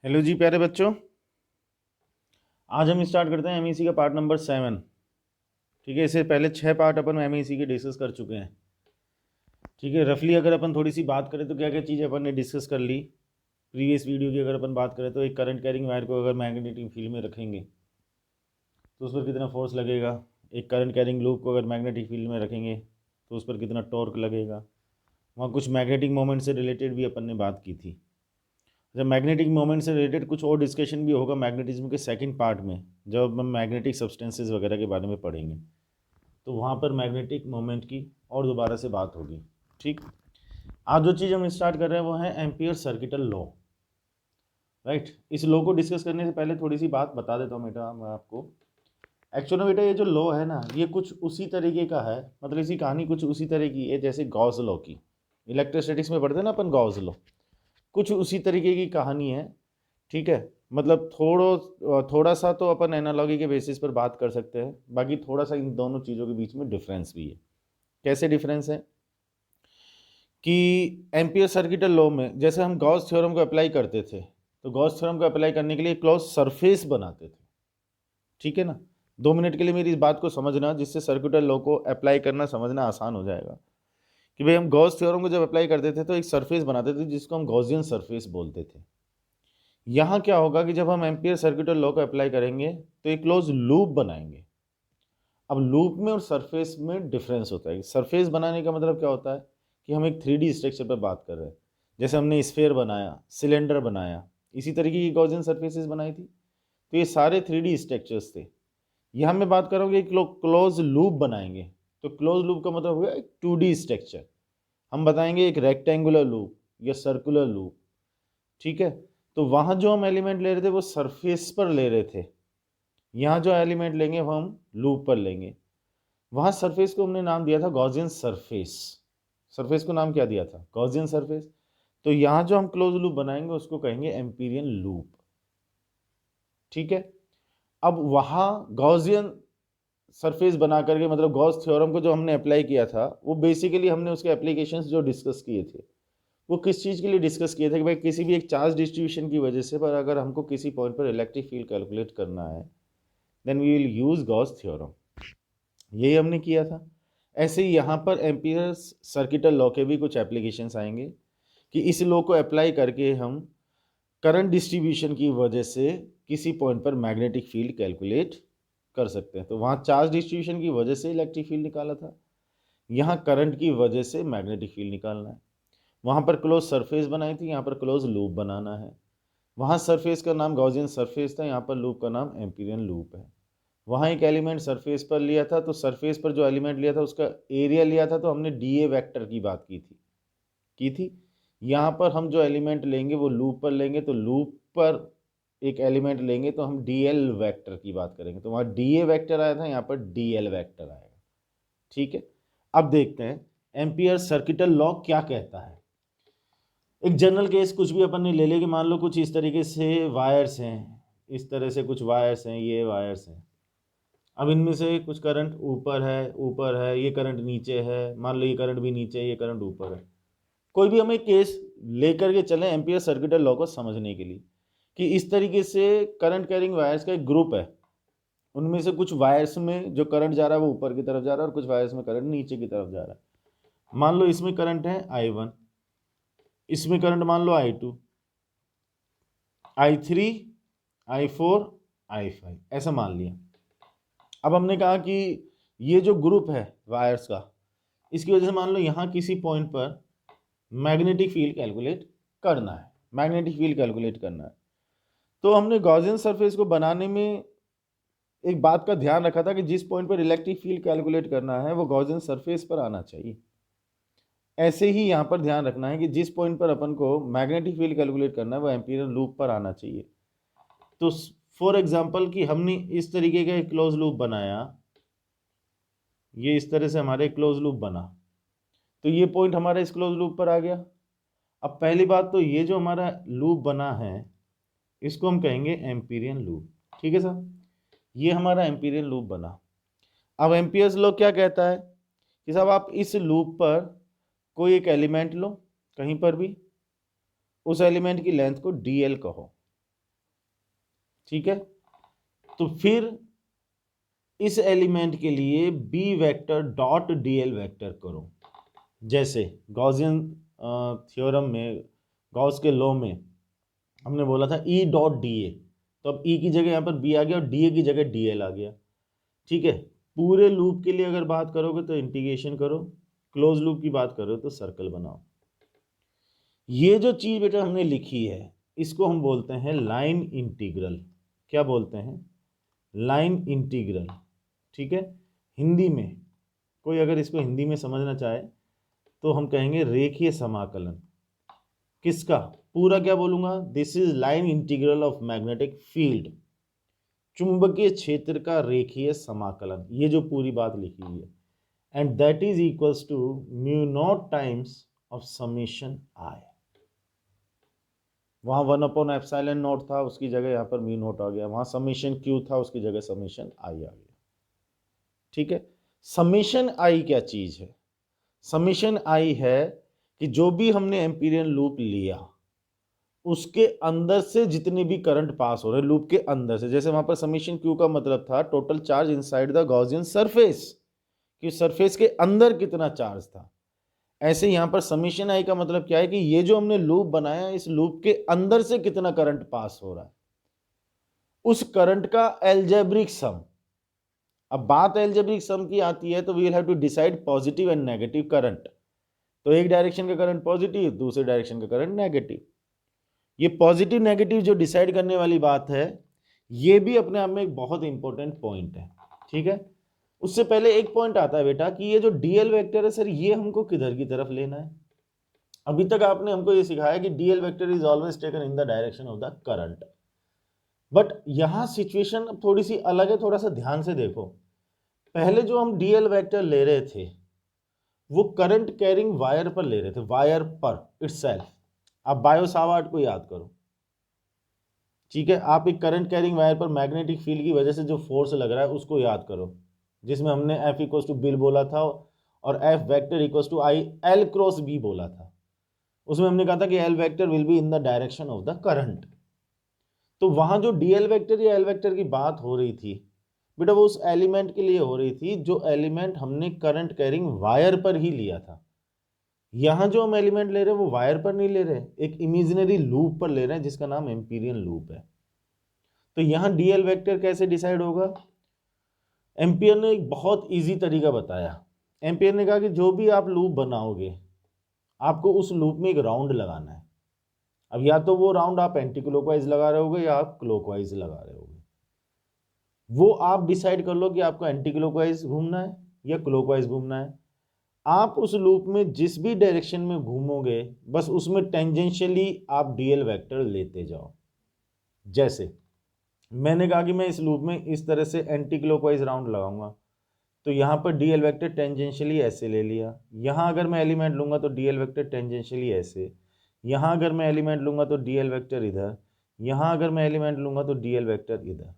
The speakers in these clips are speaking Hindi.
हेलो जी प्यारे बच्चों, आज हम स्टार्ट करते हैं एमईसी का पार्ट नंबर 7। ठीक है, इससे पहले 6 पार्ट अपन एमईसी के डिस्कस कर चुके हैं। ठीक है, रफली अगर अपन थोड़ी सी बात करें तो क्या क्या चीज़ें अपन ने डिस्कस कर ली। प्रीवियस वीडियो की अगर अपन बात करें तो एक करंट कैरिंग वायर को अगर मैग्नेटिक फील्ड में रखेंगे तो उस पर कितना फोर्स लगेगा। एक करंट कैरिंग लूप को अगर मैग्नेटिक फील्ड में रखेंगे तो उस पर कितना टॉर्क लगेगा। वहाँ कुछ मैग्नेटिक मोमेंट से रिलेटेड भी अपन ने बात की थी। जब मैग्नेटिक मोमेंट से रिलेटेड कुछ और डिस्कशन भी होगा मैग्नेटिज्म के सेकंड पार्ट में, जब हम मैग्नेटिक सब्सटेंसेस वगैरह के बारे में पढ़ेंगे तो वहाँ पर मैग्नेटिक मोमेंट की और दोबारा से बात होगी। ठीक, आज जो चीज़ हम स्टार्ट कर रहे हैं वो है एम्पियर सर्किटल लॉ। राइट, इस लॉ को डिस्कस करने से पहले थोड़ी सी बात बता देता हूँ बेटा मैं आपको। एक्चुअली बेटा ये जो लॉ है ना, ये कुछ उसी तरीके का है, मतलब इसकी कहानी कुछ उसी तरह की है जैसे गॉस लॉ की। इलेक्ट्रोस्टैटिक्स में पढ़ते हैं ना अपन गॉस लॉ, कुछ उसी तरीके की कहानी है। ठीक है, मतलब थोड़ा सा तो अपन एनालॉजी के बेसिस पर बात कर सकते हैं, बाकी थोड़ा सा इन दोनों चीज़ों के बीच में डिफरेंस भी है। कैसे डिफरेंस है कि एम्पियर सर्किटल लॉ में जैसे हम गॉस थ्योरम को अप्लाई करते थे तो गॉस थ्योरम को अप्लाई करने के लिए क्लोज सरफेस बनाते थे। ठीक है ना, 2 मिनट के लिए मेरी इस बात को समझना जिससे सर्किटल लॉ को अप्लाई करना समझना आसान हो जाएगा। कि भाई हम गॉस थ्योरम को जब अप्लाई करते थे तो एक सरफेस बनाते थे जिसको हम गॉसियन सरफेस बोलते थे। यहाँ क्या होगा कि जब हम एम्पियर सर्किटल लॉ को अप्लाई करेंगे तो एक क्लोज लूप बनाएंगे। अब लूप में और सरफेस में डिफरेंस होता है। सरफेस बनाने का मतलब क्या होता है कि हम एक 3D स्ट्रक्चर पर बात कर रहे हैं। जैसे हमने स्फेयर बनाया, सिलेंडर बनाया, इसी तरीके की गॉसियन सरफेसेस बनाई थी, तो ये सारे 3D स्ट्रक्चर्स थे। यहाँ मैं बात करूँगी एक क्लोज लूप बनाएंगे, तो क्लोज लूप का मतलब हो गया एक 2D स्ट्रक्चर। हम बताएंगे एक रेक्टेंगुलर लूप या सर्कुलर लूप। ठीक है, तो वहाँ जो हम एलिमेंट ले रहे थे वो सरफेस पर ले रहे थे, यहाँ जो एलिमेंट लेंगे वो हम लूप पर लेंगे। वहाँ सरफेस को हमने नाम दिया था गॉसियन सरफेस। सरफेस को नाम क्या दिया था? Gaussian surface. तो यहाँ जो हम क्लोज लूप बनाएंगे उसको कहेंगे एम्पीरियन लूप। ठीक है, अब वहाँ गॉसियन सरफेस बना करके मतलब गॉस थ्योरम को जो हमने अप्लाई किया था वो बेसिकली हमने उसके एप्लीकेशंस जो डिस्कस किए थे वो किस चीज़ के लिए डिस्कस किए थे कि भाई किसी भी एक चार्ज डिस्ट्रीब्यूशन की वजह से पर अगर हमको किसी पॉइंट पर इलेक्ट्रिक फील्ड कैलकुलेट करना है then we will use Gauss theorem. यही हमने किया था। ऐसे ही यहाँ पर एम्पियर सर्किटल लॉ के भी कुछ एप्लीकेशंस आएंगे कि इस लॉ को अप्लाई करके हम करंट डिस्ट्रीब्यूशन की वजह से किसी पॉइंट पर मैग्नेटिक फील्ड कैलकुलेट कर सकते हैं। तो वहाँ चार्ज डिस्ट्रीब्यूशन की वजह से इलेक्ट्रिक फील्ड निकाला था, यहाँ करंट की वजह से मैग्नेटिक फील्ड निकालना है। वहाँ पर क्लोज सरफेस बनाई थी, यहाँ पर क्लोज लूप बनाना है। वहाँ सरफेस का नाम गॉसियन सरफेस था, यहाँ पर लूप का नाम एम्पीरियन लूप है। वहाँ एक एलिमेंट सरफेस पर लिया था तो सरफेस पर जो एलिमेंट लिया था उसका एरिया लिया था तो हमने डी ए वैक्टर की बात की थी। यहाँ पर हम जो एलिमेंट लेंगे वो लूप पर लेंगे, तो लूप पर एक एलिमेंट लेंगे तो हम डी एल वैक्टर की बात करेंगे। तो वहाँ डी ए वैक्टर आया था, यहाँ पर डी एल वैक्टर आएगा। ठीक है, अब देखते हैं एम्पियर सर्किटल लॉ क्या कहता है। एक जनरल केस कुछ भी अपन ने ले कि मान लो कुछ इस तरीके से वायर्स हैं, इस तरह से कुछ वायर्स हैं, ये वायर्स हैं। अब इनमें से कुछ करंट ऊपर है, ये करंट नीचे है, मान लो ये करंट भी नीचे है, ये करंट ऊपर है। कोई भी हमें केस लेकर के चलें एम्पियर सर्किटल लॉ को समझने के लिए कि इस तरीके से करंट कैरिंग वायर्स का एक ग्रुप है, उनमें से कुछ वायर्स में जो करंट जा रहा है वो ऊपर की तरफ जा रहा है और कुछ वायर्स में करंट नीचे की तरफ जा रहा है। मान लो इसमें करंट है I1, इसमें करंट मान लो I2, I3, I4, I5 ऐसा मान लिया। अब हमने कहा कि ये जो ग्रुप है वायर्स का, इसकी वजह से मान लो यहाँ किसी पॉइंट पर मैग्नेटिक फील्ड कैलकुलेट करना है। तो हमने गॉसियन सरफेस को बनाने में एक बात का ध्यान रखा था कि जिस पॉइंट पर इलेक्ट्रिक फील्ड कैलकुलेट करना है वो गॉसियन सरफेस पर आना चाहिए। ऐसे ही यहाँ पर ध्यान रखना है कि जिस पॉइंट पर अपन को मैग्नेटिक फील्ड कैलकुलेट करना है वो एम्पीरियल लूप पर आना चाहिए। तो फॉर एग्जांपल कि हमने इस तरीके का एक क्लोज लूप बनाया, ये इस तरह से हमारे क्लोज लूप बना, तो ये पॉइंट हमारा इस क्लोज लूप पर आ गया। अब पहली बात तो ये जो हमारा लूप बना है इसको हम कहेंगे एम्पीरियन लूप। ठीक है सर, ये हमारा एम्पीरियन लूप बना। अब एम्पियर्स लॉ क्या कहता है कि साहब आप इस लूप पर कोई एक एलिमेंट लो कहीं पर भी, उस एलिमेंट की लेंथ को डीएल कहो। ठीक है। तो फिर इस एलिमेंट के लिए B vector dot DL vector करो। जैसे गॉसियन थ्योरम में, गॉस के लॉ में हमने बोला था ई डॉट डी ए, तो अब ई की जगह यहाँ पर बी आ गया और डी ए की जगह डी एल आ गया। ठीक है। पूरे लूप के लिए अगर बात करोगे तो इंटीग्रेशन करो, क्लोज लूप की बात करो तो सर्कल बनाओ। ये जो चीज बेटा हमने लिखी है इसको हम बोलते हैं लाइन इंटीग्रल। क्या बोलते हैं? Line integral. ठीक है। हिंदी में कोई अगर इसको हिंदी में समझना चाहे तो हम कहेंगे रेखीय समाकलन। किसका? पूरा क्या बोलूंगा? This is line integral of magnetic field, चुंबकीय क्षेत्र का रेखीय समाकलन। ये जो पूरी बात लिखी हुई है, and that is equals to mu naught times of summation I. वहां 1/ε0 था, उसकी जगह यहां पर म्यू नॉट आ गया। वहां समेशन क्यू था, उसकी जगह समेशन आई आ गया। ठीक है। समेशन आई क्या चीज है? समेशन आई है कि जो भी हमने एम्पीरियन लूप लिया उसके अंदर से जितने भी करंट पास हो रहे लूप के अंदर से, जैसे वहां पर समेशन क्यू का मतलब था total charge inside the Gaussian surface, कि सरफेस के अंदर कितना चार्ज था। ऐसे यहां पर समेशन आई का मतलब क्या है कि ये जो हमने लूप बनाया इस लूप के अंदर से कितना करंट पास हो रहा है, उस करंट का एल्जेब्रिक सम। अब बात एल्जेब्रिक सम की आती है तो we will have to decide positive and negative current. तो एक डायरेक्शन का करंट पॉजिटिव, दूसरे डायरेक्शन का करंट नेगेटिव। ये पॉजिटिव नेगेटिव जो डिसाइड करने वाली बात है ये भी अपने आप में एक बहुत इंपॉर्टेंट पॉइंट है। ठीक है। उससे पहले एक पॉइंट आता है बेटा कि ये जो डीएल वेक्टर है सर ये हमको किधर की तरफ लेना है। अभी तक आपने हमको ये सिखाया कि DL vector is always taken in the direction of the current, but यहां सिचुएशन थोड़ी सी अलग है। थोड़ा सा ध्यान से देखो। पहले जो हम डीएल वेक्टर ले रहे थे वो करंट कैरिंग वायर पर ले रहे थे, वायर पर इटसेल्फ। आप बायो सावर्ट को याद करो। ठीक है। आप एक करंट कैरिंग वायर पर मैग्नेटिक फील्ड की वजह से जो फोर्स लग रहा है उसको याद करो, जिसमें हमने F इक्वल्स टू बिल बोला था और F vector equals to I L cross B बोला था। उसमें हमने कहा था कि L vector will be in the direction of the current. तो वहां जो डीएल वेक्टर या एल वेक्टर की बात हो रही थी बेटा वो उस एलिमेंट के लिए हो रही थी जो एलिमेंट हमने करंट कैरिंग वायर पर ही लिया था। यहां जो हम एलिमेंट ले रहे हैं वो वायर पर नहीं ले रहे, एक इमेजिनरी लूप पर ले रहे हैं जिसका नाम एम्पीरियन लूप है। तो यहां डीएल वेक्टर कैसे डिसाइड होगा? एम्पियर ने एक बहुत इजी तरीका बताया। एम्पियर ने कहा कि जो भी आप लूप बनाओगे आपको उस लूप में एक राउंड लगाना है। अब या तो वो राउंड आप एंटी क्लॉकवाइज लगा रहे होगे या आप क्लॉकवाइज लगा रहे होगे, वो आप डिसाइड कर लो कि आपको एंटी क्लॉकवाइज घूमना है या क्लॉकवाइज घूमना है। आप उस लूप में जिस भी डायरेक्शन में घूमोगे बस उसमें टेंजेंशियली आप डीएल वेक्टर लेते जाओ। जैसे मैंने कहा कि मैं इस लूप में इस तरह से एंटी क्लॉकवाइज राउंड लगाऊंगा, तो यहाँ पर डीएल वेक्टर टेंजेंशियली ऐसे ले लिया। यहाँ अगर मैं एलिमेंट लूंगा तो डीएल वेक्टर टेंजेंशियली ऐसे, यहाँ अगर मैं एलिमेंट लूंगा तो डीएल वेक्टर इधर, यहाँ अगर मैं एलिमेंट लूंगा तो डीएल वेक्टर इधर।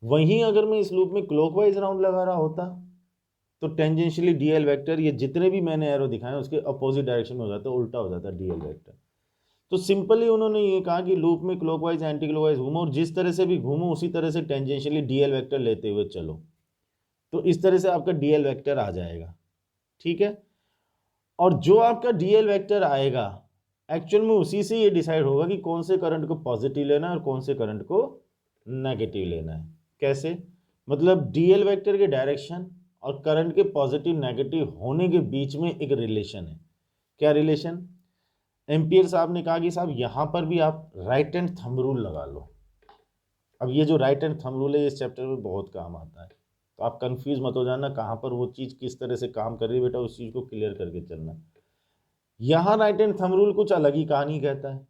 वहीं अगर मैं इस लूप में क्लॉकवाइज राउंड लगा रहा होता तो टेंजेंशियली डीएल वेक्टर ये जितने भी मैंने एरो दिखाए उसके अपोजिट डायरेक्शन में हो जाता, उल्टा हो जाता डीएल वेक्टर। तो सिंपली उन्होंने ये कहा कि लूप में क्लॉकवाइज एंटी क्लॉकवाइज घूमो और जिस तरह से भी घूमो उसी तरह से टेंजेंशियली डीएल वेक्टर लेते हुए चलो, तो इस तरह से आपका डीएल वेक्टर आ जाएगा। ठीक है। और जो आपका डीएल वेक्टर आएगा एक्चुअल में उसी से ये डिसाइड होगा कि कौन से करंट को पॉजिटिव लेना है और कौन से करंट को नेगेटिव लेना है। कैसे? मतलब डीएल वेक्टर के डायरेक्शन और करंट के पॉजिटिव नेगेटिव होने के बीच में एक रिलेशन है। क्या रिलेशन? एम्पियर साहब ने कहा कि साहब यहां पर भी आप राइट हैंड थंब रूल लगा लो। अब ये जो राइट हैंड थंब रूल है इस चैप्टर में बहुत काम आता है, तो आप कंफ्यूज मत हो जाना कहाँ पर वो चीज़ किस तरह से काम कर रही है बेटा, उस चीज़ को क्लियर करके चलना। यहाँ राइट हैंड थंब रूल कुछ अलग ही कहानी कहता है।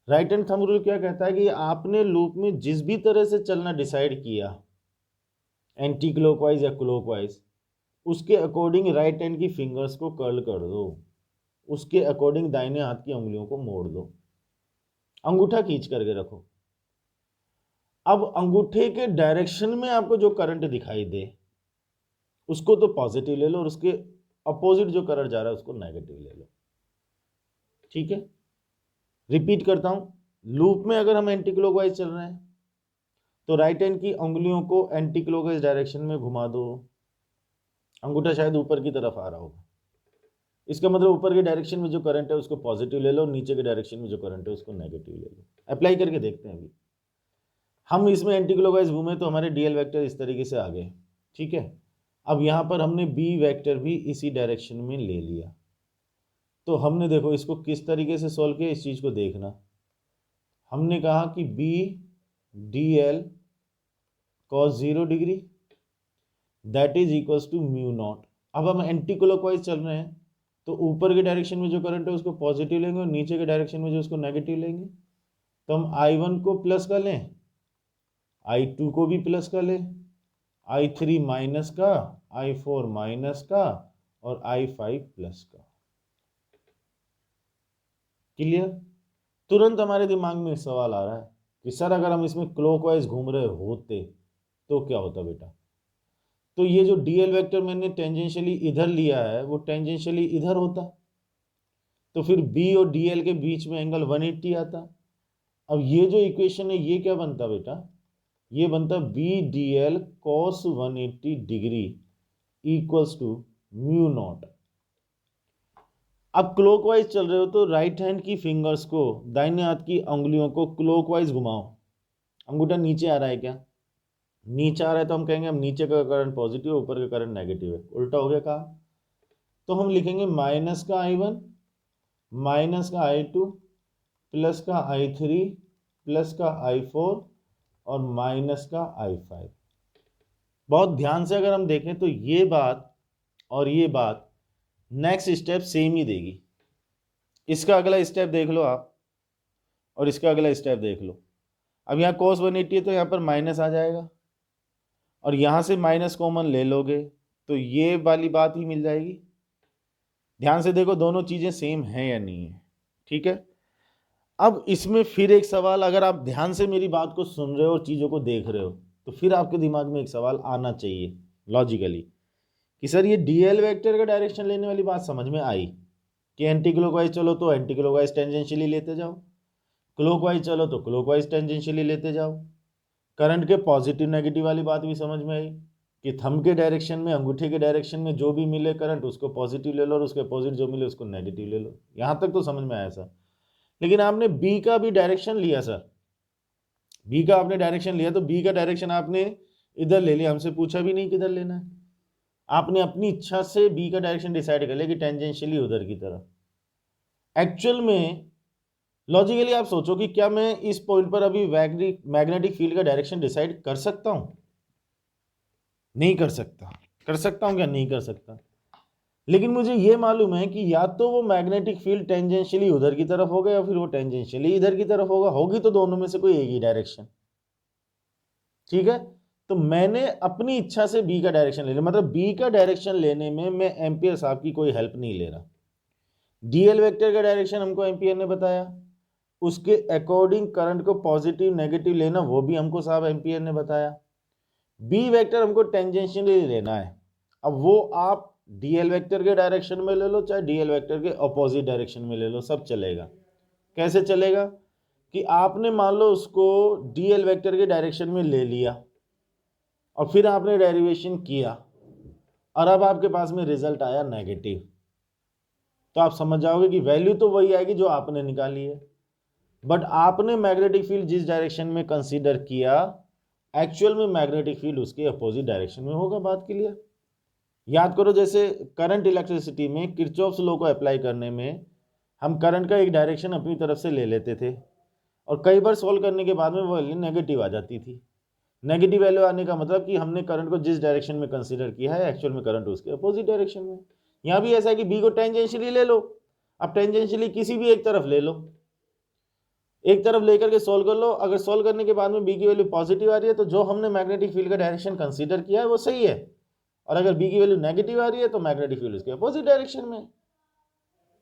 राइट हैंड थंब रूल क्या कहता है कि आपने लूप में जिस भी तरह से चलना डिसाइड किया, एंटी क्लॉकवाइज या क्लॉकवाइज, उसके अकॉर्डिंग राइट हैंड की फिंगर्स को कर्ल कर दो, उसके अकॉर्डिंग दाहिने हाथ की उंगलियों को मोड़ दो, अंगूठा खींच करके रखो। अब अंगूठे के डायरेक्शन में आपको जो करंट दिखाई दे उसको तो पॉजिटिव ले लो और उसके अपोजिट जो करंट जा रहा है उसको नेगेटिव ले लो। ठीक है। रिपीट करता हूं, लूप में अगर हम एंटी क्लॉकवाइज चल रहे हैं तो राइट हैंड की उंगलियों को एंटी क्लॉकवाइज डायरेक्शन में घुमा दो। अंगूठा शायद ऊपर की तरफ आ रहा होगा, इसका मतलब ऊपर के डायरेक्शन में जो करंट है उसको पॉजिटिव ले लो, नीचे के डायरेक्शन में जो करंट है उसको नेगेटिव ले लो। अप्लाई करके देखते हैं। अभी हम इसमें एंटी क्लॉकवाइज घूमे तो हमारे डीएल वेक्टर इस तरीके से आ गए, ठीक है। अब यहाँ पर हमने बी वेक्टर भी इसी डायरेक्शन में ले लिया, तो हमने देखो इसको किस तरीके से सॉल्व किया, इस चीज़ को देखना। हमने कहा कि B D L cos 0 degree that is equals to mu naught. अब हम एंटी क्लॉकवाइज चल रहे हैं तो ऊपर के डायरेक्शन में जो करंट है उसको पॉजिटिव लेंगे और नीचे के डायरेक्शन में जो उसको नेगेटिव लेंगे। तो हम I1 को प्लस का लें, I2 को भी प्लस का लें, I3 माइनस का, I4 माइनस का और I5 प्लस का। क्लियर? तुरंत हमारे दिमाग में एक सवाल आ रहा है कि सर अगर हम इसमें क्लॉकवाइज घूम रहे होते तो क्या होता बेटा? तो ये जो डीएल वेक्टर मैंने टेंजेंशियली इधर लिया है वो टेंजेंशियली इधर होता, तो फिर बी और डीएल के बीच में एंगल 180 आता। अब ये जो इक्वेशन है ये क्या बनता बेटा? ये बनता B D L cos 180 degree equals to mu naught. अब क्लॉकवाइज चल रहे हो तो राइट हैंड की फिंगर्स को, दाहिने हाथ की उंगलियों को क्लॉकवाइज घुमाओ। अंगूठा नीचे आ रहा है क्या? नीचे आ रहा है तो हम कहेंगे हम नीचे का करंट पॉजिटिव, ऊपर का करंट नेगेटिव है। उल्टा हो गया काम, तो हम लिखेंगे माइनस का I1 माइनस का I2 प्लस का I3 प्लस का I4 और माइनस का I5। बहुत ध्यान से अगर हम देखें तो ये बात और ये बात नेक्स्ट स्टेप सेम ही देगी। इसका अगला स्टेप देख लो आप और इसका अगला स्टेप देख लो। अब यहाँ cos 180 है तो यहाँ पर माइनस आ जाएगा और यहाँ से माइनस कॉमन ले लोगे तो ये वाली बात ही मिल जाएगी। ध्यान से देखो दोनों चीज़ें सेम हैं या नहीं है, ठीक है। अब इसमें फिर एक सवाल, अगर आप ध्यान से मेरी बात को सुन रहे हो और चीज़ों को देख रहे हो तो फिर आपके दिमाग में एक सवाल आना चाहिए लॉजिकली कि सर ये डीएल वेक्टर का डायरेक्शन लेने वाली बात समझ में आई कि एंटी क्लॉकवाइज चलो तो एंटी क्लॉकवाइज टेंजेंशियली लेते जाओ, क्लॉकवाइज चलो तो क्लॉकवाइज टेंजेंशियली लेते जाओ। करंट के पॉजिटिव नेगेटिव वाली बात भी समझ में आई कि थंब के डायरेक्शन में, अंगूठे के डायरेक्शन में जो भी मिले करंट उसको पॉजिटिव ले लो और उसके अपोजिट जो मिले उसको नेगेटिव ले लो। यहाँ तक तो समझ में आया सर। लेकिन आपने बी का भी डायरेक्शन लिया सर, बी का आपने डायरेक्शन लिया तो बी का डायरेक्शन आपने इधर ले लिया, हमसे पूछा भी नहीं किधर लेना है। आपने अपनी इच्छा से बी का डायरेक्शन डिसाइड कर लिया कि टेंजेंशियली उधर की तरफ। एक्चुअल में लॉजिकली आप सोचो कि क्या मैं इस पॉइंट पर अभी मैग्नेटिक फील्ड का डायरेक्शन डिसाइड कर सकता हूं? नहीं कर सकता। कर सकता हूं क्या? नहीं कर सकता। लेकिन मुझे यह मालूम है कि या तो वो मैग्नेटिक फील्ड टेंजेंशियली उधर की तरफ होगा या फिर वो टेंजेंशियली इधर की तरफ होगा, होगी तो दोनों में से कोई एक ही डायरेक्शन, ठीक है। तो मैंने अपनी इच्छा से बी का डायरेक्शन ले लिया, मतलब बी का डायरेक्शन लेने में मैं एम्पियर साहब की कोई हेल्प नहीं ले रहा। डीएल वेक्टर का डायरेक्शन हमको एम्पियर ने बताया, उसके अकॉर्डिंग करंट को पॉजिटिव नेगेटिव लेना वो भी हमको साहब एम्पियर ने बताया। बी वेक्टर हमको टेंजेंशियली लेना है। अब वो आप डीएल वेक्टर के डायरेक्शन में ले लो चाहे डीएल वेक्टर के अपोजिट डायरेक्शन में ले लो, सब चलेगा। कैसे चलेगा कि आपने मान लो उसको डीएल वेक्टर के डायरेक्शन में ले लिया और फिर आपने डेरिवेशन किया और अब आपके पास में रिजल्ट आया नेगेटिव, तो आप समझ जाओगे कि वैल्यू तो वही आएगी जो आपने निकाली है, बट आपने मैग्नेटिक फील्ड जिस डायरेक्शन में कंसीडर किया एक्चुअल में मैग्नेटिक फील्ड उसके अपोजिट डायरेक्शन में होगा। बात क्लियर? याद करो जैसे करंट इलेक्ट्रिसिटी में किरचॉफ्स लॉ को अप्लाई करने में हम करंट का एक डायरेक्शन अपनी तरफ से ले लेते थे और कई बार सॉल्व करने के बाद में वो वैल्यू नेगेटिव आ जाती थी। नेगेटिव वैल्यू आने का मतलब कि हमने करंट को जिस डायरेक्शन में कंसीडर किया है एक्चुअल में करंट उसके अपोजिट डायरेक्शन में। यहाँ भी ऐसा है कि बी को टेंजेंशियली ले लो, अब टेंजेंशियली किसी भी एक तरफ ले लो, एक तरफ लेकर के सोल्व कर लो। अगर सोल्व करने के बाद में बी की वैल्यू पॉजिटिव आ रही है तो जो हमने मैग्नेटिक फील्ड का डायरेक्शन कंसीडर किया है वो सही है, और अगर बी की वैल्यू नेगेटिव आ रही है तो मैग्नेटिक फील्ड उसके अपोजिट डायरेक्शन में।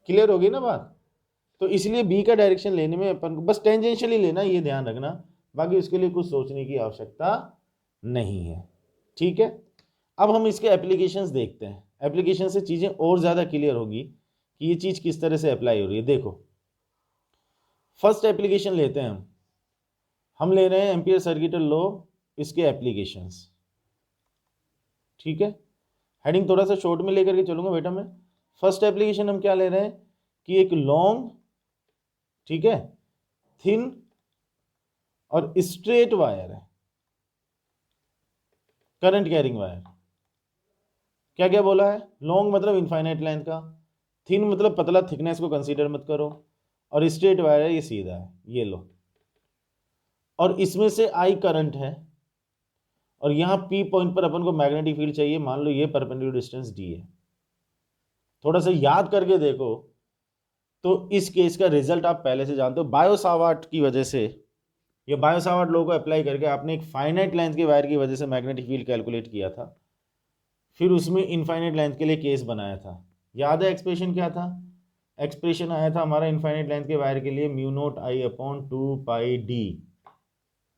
क्लियर होगी ना बात? तो इसलिए बी का डायरेक्शन लेने में अपन को बस टेंजेंशियली लेना, ये ध्यान रखना, बाकी उसके लिए कुछ सोचने की आवश्यकता नहीं है, ठीक है। अब हम इसके एप्लीकेशंस देखते हैं। एप्लीकेशन से चीज़ें और ज़्यादा क्लियर होगी कि ये चीज़ किस तरह से अप्लाई हो रही है। देखो फर्स्ट एप्लीकेशन लेते हैं हम ले रहे हैं एम्पियर सर्किटल लॉ, इसके एप्लीकेशंस। ठीक है, हेडिंग थोड़ा सा शॉर्ट में लेकर के चलूंगा बेटा मैं। फर्स्ट एप्लीकेशन हम क्या ले रहे हैं कि एक लॉन्ग, ठीक है, थिन और स्ट्रेट वायर है, करंट कैरिंग वायर। क्या क्या बोला है? लॉन्ग मतलब इनफाइनाइट लेंथ का, थिन मतलब पतला, थिकनेस को कंसीडर मत करो, और स्ट्रेट वायर है, ये सीधा है, ये लो। और इसमें से आई करंट है, और यहां पी पॉइंट पर अपन को मैग्नेटिक फील्ड चाहिए। मान लो ये परपेंडिकुलर डिस्टेंस डी है। थोड़ा सा याद करके देखो तो इस केस का रिजल्ट आप पहले से जानते हो। बायो-सावर्ट की वजह से, ये बायो-सावर्ट लॉ को अप्लाई करके आपने एक फाइनाइट लेंथ के वायर की वजह से मैग्नेटिक फील्ड कैलकुलेट किया था, फिर उसमें इनफाइनाइट लेंथ के लिए केस बनाया था। याद है एक्सप्रेशन क्या था? एक्सप्रेशन आया था हमारा इनफाइनाइट लेंथ के वायर के लिए mu naught I upon 2 D.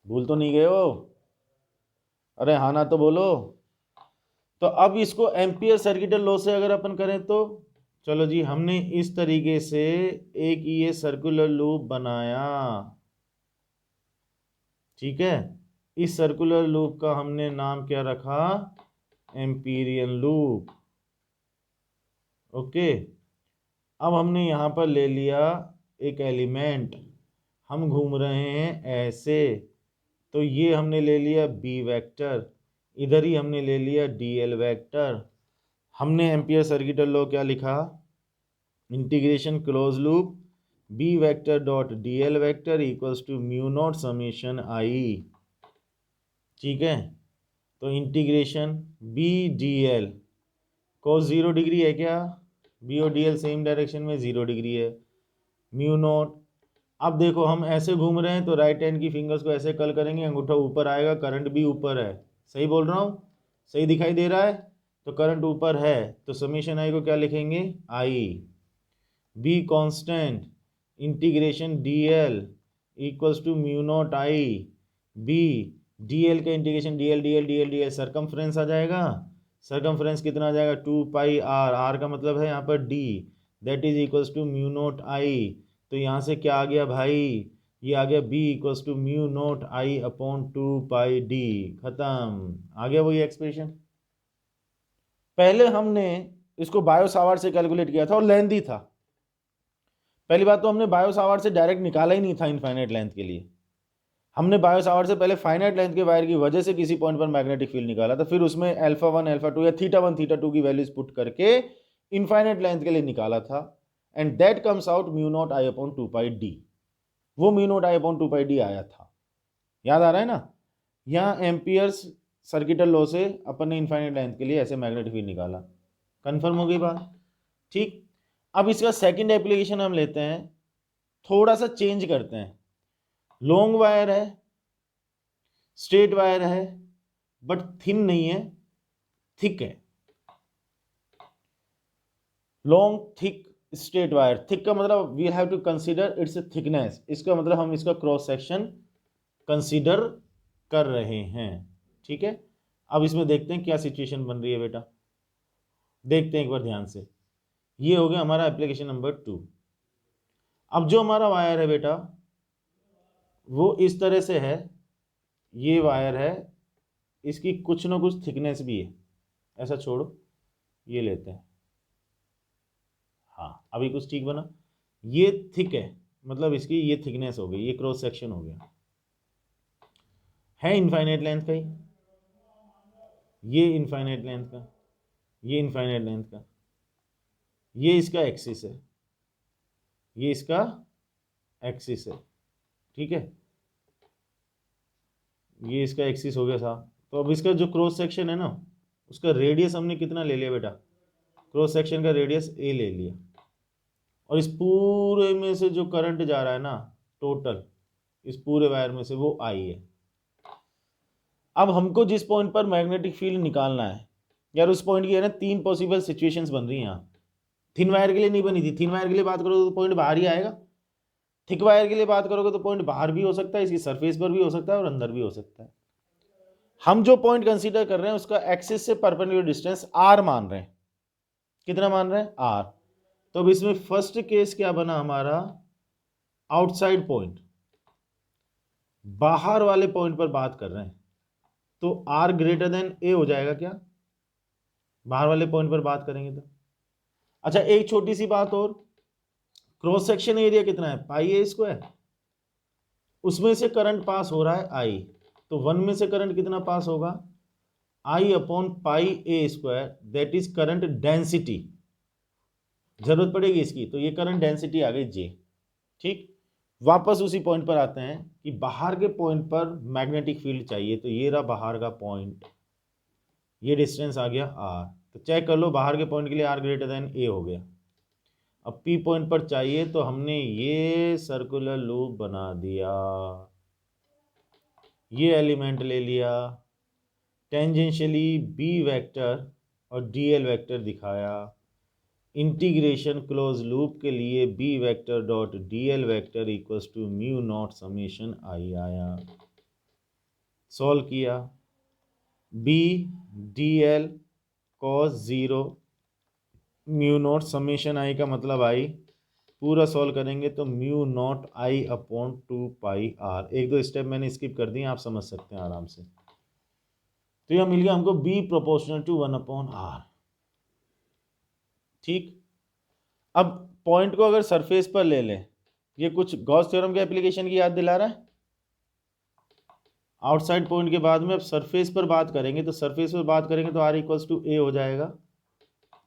भूल तो नहीं गए हो? अरे हाँ ना तो बोलो। तो अब इसको एम्पियर सर्किटल लॉ से अगर अपन करें तो चलो जी, हमने इस तरीके से एक ये सर्कुलर लूप बनाया। ठीक है, इस सर्कुलर लूप का हमने नाम क्या रखा? Amperian loop. ओके, अब हमने यहां पर ले लिया एक एलिमेंट, हम घूम रहे हैं ऐसे, तो ये हमने ले लिया बी वेक्टर, इधर ही हमने ले लिया डी एल वेक्टर। हमने एम्पियर सर्किटल लॉ क्या लिखा? Integration close loop B vector dot D L vector equals to mu naught summation I. ठीक है, तो integration B D L cos 0 degree है क्या? बी और डी एल सेम डायरेक्शन में 0 डिग्री है, म्यू नॉट। अब देखो हम ऐसे घूम रहे हैं तो राइट हैंड की फिंगर्स को ऐसे कल करेंगे, अंगूठा ऊपर आएगा, करंट भी ऊपर है। सही बोल रहा हूँ? सही दिखाई दे रहा है? तो करंट ऊपर है, तो समेशन आई को क्या लिखेंगे? I. B constant, integration D L equals to mu naught I B. D L का integration D L D L D L D L, circumference आ जाएगा। सर्कमफ्रेंस कितना आ जाएगा? 2 पाई आर, आर का मतलब है यहाँ पर D, that is equals to mu naught I. तो यहाँ से क्या आ गया भाई? ये आ गया B equals to mu naught I upon 2 pi D. खत्म, आ गया वही एक्सप्रेशन। पहले हमने इसको बायो-सावर्ट से कैलकुलेट किया था और लेंथी था। पहली बात तो हमने बायो-सावर्ट से डायरेक्ट निकाला ही नहीं था इनफाइनाइट लेंथ के लिए, हमने बायो-सावर्ट से पहले फाइनाइट लेंथ के वायर की वजह से किसी पॉइंट पर मैग्नेटिक फील्ड निकाला था, फिर उसमें α1 α2 या θ1 θ2 की वैल्यूज पुट करके इनफाइनाइट लेंथ के लिए निकाला था, and that comes out mu naught I upon 2 pi D. वो mu naught I upon 2 pi D आया था। याद आ रहा है ना? यहाँ एम्पियर्स सर्किटल लॉ से अपन ने इनफाइनाइट लेंथ के लिए ऐसे मैग्नेटिक फील्ड निकाला। कन्फर्म हो गई बात? ठीक, अब इसका सेकेंड एप्लीकेशन हम लेते हैं, थोड़ा सा चेंज करते हैं। लॉन्ग वायर है, स्ट्रेट वायर है, बट थिन नहीं है, थिक है। Long thick straight wire, thick का मतलब we have to consider its thickness, इसका मतलब हम इसका क्रॉस सेक्शन कंसीडर कर रहे हैं। ठीक है, अब इसमें देखते हैं क्या सिचुएशन बन रही है बेटा, देखते हैं एक बार ध्यान से। ये हो गया हमारा एप्लीकेशन नंबर 2। अब जो हमारा वायर है बेटा वो इस तरह से है, ये वायर है, इसकी कुछ ना कुछ थिकनेस भी है, ऐसा छोड़ो, ये लेते हैं। हाँ, अभी कुछ ठीक बना। ये थिक है, मतलब इसकी ये थिकनेस हो गई, ये क्रॉस सेक्शन हो गया, है इनफाइनाइट लेंथ का ही, ये इनफाइनाइट लेंथ का, ये इनफाइनाइट लेंथ का, ये इसका एक्सिस है, ये इसका एक्सिस है। ठीक है, ये इसका एक्सिस हो गया साहब। तो अब इसका जो क्रॉस सेक्शन है ना, उसका रेडियस हमने कितना ले लिया बेटा? क्रॉस सेक्शन का रेडियस ए ले लिया, और इस पूरे में से जो करंट जा रहा है ना टोटल, इस पूरे वायर में से वो आई है। अब हमको जिस पॉइंट पर मैग्नेटिक फील्ड निकालना है यार, उस पॉइंट की है ना 3 पॉसिबल सिचुएशंस बन रही हैं यहाँ। थिन वायर के लिए नहीं बनी थी, थिन वायर के लिए बात करोगे तो पॉइंट बाहर ही आएगा, थिक वायर के लिए बात करोगे तो पॉइंट बाहर भी हो सकता है, इसकी सरफेस पर भी हो सकता है और अंदर भी हो सकता है। हम जो पॉइंट कंसीडर कर रहे हैं उसका एक्सिस से परपेंडिकुलर डिस्टेंस आर मान रहे हैं। कितना मान रहे हैं? आर। तो अब इसमें फर्स्ट केस क्या बना हमारा? आउटसाइड पॉइंट, बाहर वाले पॉइंट पर बात कर रहे हैं, तो आर ग्रेटर देन ए हो जाएगा क्या, बाहर वाले पॉइंट पर बात करेंगे तो। अच्छा एक छोटी सी बात और, क्रॉस सेक्शन एरिया कितना है, पाई ए स्क्वायर, उसमें से करंट पास हो रहा है आई, तो 1 में से करंट कितना पास होगा, I upon pi A square, that is current density, जरूरत पड़ेगी इसकी, तो ये करंट डेंसिटी आ गई जे। ठीक, वापस उसी पॉइंट पर आते हैं कि बाहर के पॉइंट पर मैग्नेटिक फील्ड चाहिए, तो ये रहा बाहर का पॉइंट, ये डिस्टेंस आ गया आर, तो चेक कर लो बाहर के पॉइंट के लिए आर ग्रेटर देन ए हो गया। अब पी पॉइंट पर चाहिए, तो हमने ये सर्कुलर लूप बना दिया, ये एलिमेंट ले लिया, टेंजेंशियली बी वेक्टर और डीएल वेक्टर दिखाया, इंटीग्रेशन क्लोज लूप के लिए B vector dot DL vector equals to mu naught summation I आया, सॉल्व किया, B D L cos 0 mu naught summation I का मतलब आई, पूरा सॉल्व करेंगे तो mu naught I upon 2 pi R, एक दो स्टेप मैंने स्किप कर दिए, आप समझ सकते हैं आराम से। तो यह मिल गया हमको B proportional to 1 upon R. ठीक, अब पॉइंट को अगर सरफेस पर ले लें, ये कुछ गॉस थ्योरम के एप्लीकेशन की याद दिला रहा है। आउटसाइड पॉइंट के बाद में अब सरफेस पर बात करेंगे, तो सरफेस पर बात करेंगे तो आर इक्वल्स टू ए हो जाएगा,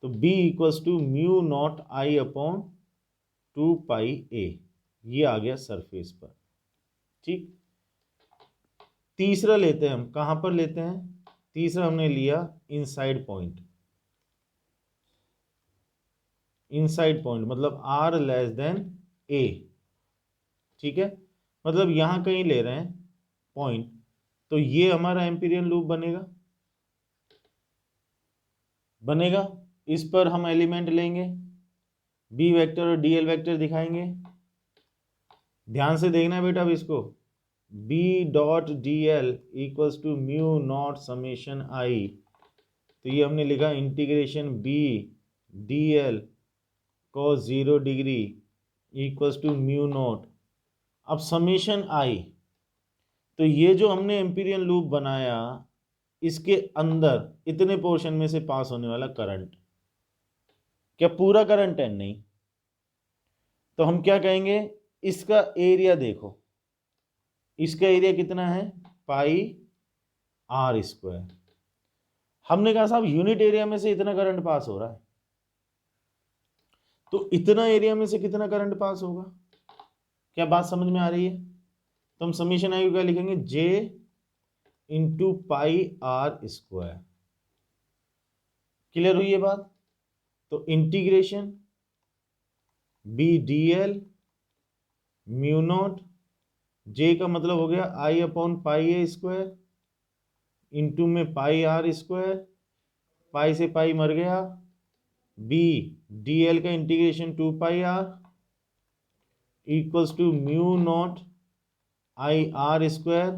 तो B equals to mu naught I upon 2 pi A, ये आ गया सरफेस पर। ठीक, तीसरा लेते हैं हम, कहां पर लेते हैं, तीसरा हमने लिया इनसाइड पॉइंट, इनसाइड पॉइंट मतलब आर लेस देन ए। ठीक है, मतलब यहां कहीं ले रहे हैं पॉइंट, तो ये हमारा एम्पीरियन लूप बनेगा, इस पर हम एलिमेंट लेंगे, बी वेक्टर और डीएल वेक्टर दिखाएंगे, ध्यान से देखना है बेटा अब इसको, B dot D L equals to mu naught summation I, तो ये हमने लिखा integration B D L cos 0 degree equals to mu naught, अब समेशन आई, तो ये जो हमने एम्पीरियन लूप बनाया, इसके अंदर इतने पोर्शन में से पास होने वाला करंट, क्या पूरा करंट है, नहीं, तो हम क्या कहेंगे, इसका एरिया देखो, इसका एरिया कितना है, पाई आर स्क्वायर। हमने कहा साहब यूनिट एरिया में से इतना करंट पास हो रहा है, तो इतना एरिया में से कितना करंट पास होगा, क्या बात समझ में आ रही है। तो हम समीशन आई क्या लिखेंगे, J into pi R square, clear हुई ये बात। तो integration B D L mu naught, J का मतलब हो गया I upon pi A square, into में पाई आर स्क्वायर, पाई से पाई मर गया, बी डी एल का integration 2 pi R equals to mu naught I R square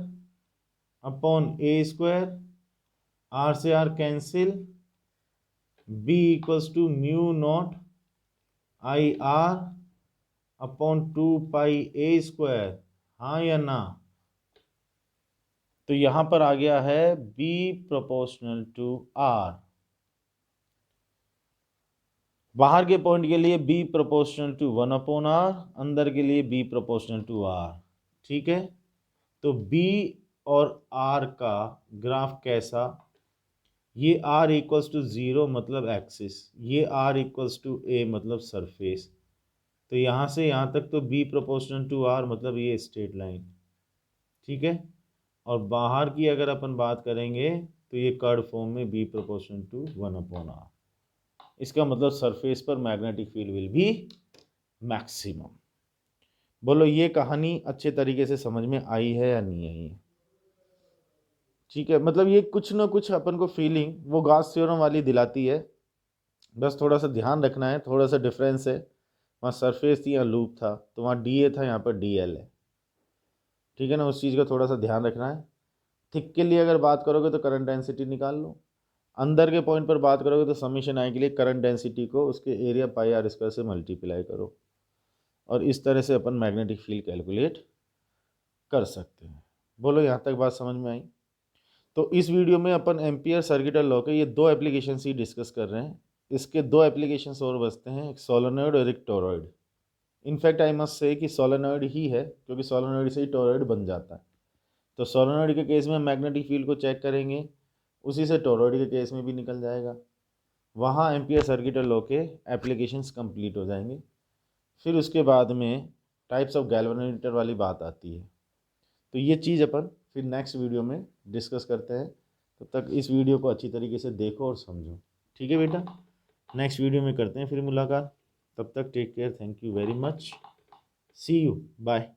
upon A square, R से R cancel, B equals to mu naught I R upon 2 pi A square, हाँ या ना। तो यहां पर आ गया है बी प्रोपोर्शनल टू आर, बाहर के पॉइंट के लिए B proportional to 1 upon R, अंदर के लिए बी प्रोपोर्शनल टू आर। ठीक है, तो बी और आर का ग्राफ कैसा, ये आर इक्वल्स टू 0 मतलब एक्सिस, ये आर इक्वल्स टू ए मतलब सरफेस, तो यहाँ से यहाँ तक तो बी प्रोपोर्शनल टू आर मतलब ये स्ट्रेट लाइन। ठीक है, और बाहर की अगर अपन बात करेंगे तो ये कर्व फॉर्म में B proportional to 1 upon R, इसका मतलब सरफेस पर magnetic field will be maximum. बोलो ये कहानी अच्छे तरीके से समझ में आई है या नहीं आई है। ठीक है, मतलब ये कुछ ना कुछ अपन को फीलिंग वो गॉस थ्योरम वाली दिलाती है, बस थोड़ा सा ध्यान रखना है, थोड़ा सा डिफरेंस है, वहाँ सरफेस थी यहाँ लूप था, तो वहाँ डी ए था यहाँ पर डी एल है। ठीक है ना, उस चीज़ का थोड़ा सा ध्यान रखना है। थिक के लिए अगर बात करोगे तो करंट डेंसिटी निकाल लो, अंदर के पॉइंट पर बात करोगे तो समीशन आई के लिए करंट डेंसिटी को उसके एरिया पाई आर स्क्वायर से मल्टीप्लाई करो। और इस तरह से अपन मैग्नेटिक फील्ड कैलकुलेट कर सकते हैं। बोलो यहाँ तक बात समझ में आई? तो इस वीडियो में अपन एम्पियर सर्किटल लॉ के ये दो एप्लीकेशन ही डिस्कस कर रहे हैं। इसके दो एप्लीकेशंस और बचते हैं, एक सोलेनॉइड और एक toroid. In fact I must say कि सोलेनॉइड ही है, क्योंकि सोलेनॉइड से ही टोरॉइड बन जाता है। तो सोलेनॉइड के केस में मैग्नेटिक फील्ड को चेक करेंगे, उसी से टोरॉइड के केस में भी निकल जाएगा। वहाँ एम्पियर सर्किटल लॉ के एप्लीकेशंस कंप्लीट हो जाएंगे। फिर उसके बाद में टाइप्स ऑफ गैल्वेनोमीटर वाली बात आती है। तो ये चीज़ अपन फिर नेक्स्ट वीडियो में डिस्कस करते हैं। तब तक इस वीडियो को अच्छी तरीके से देखो और समझो। ठीक है बेटा, नेक्स्ट वीडियो में करते हैं फिर मुलाकात। तब तक take care, thank you very much, see you, bye.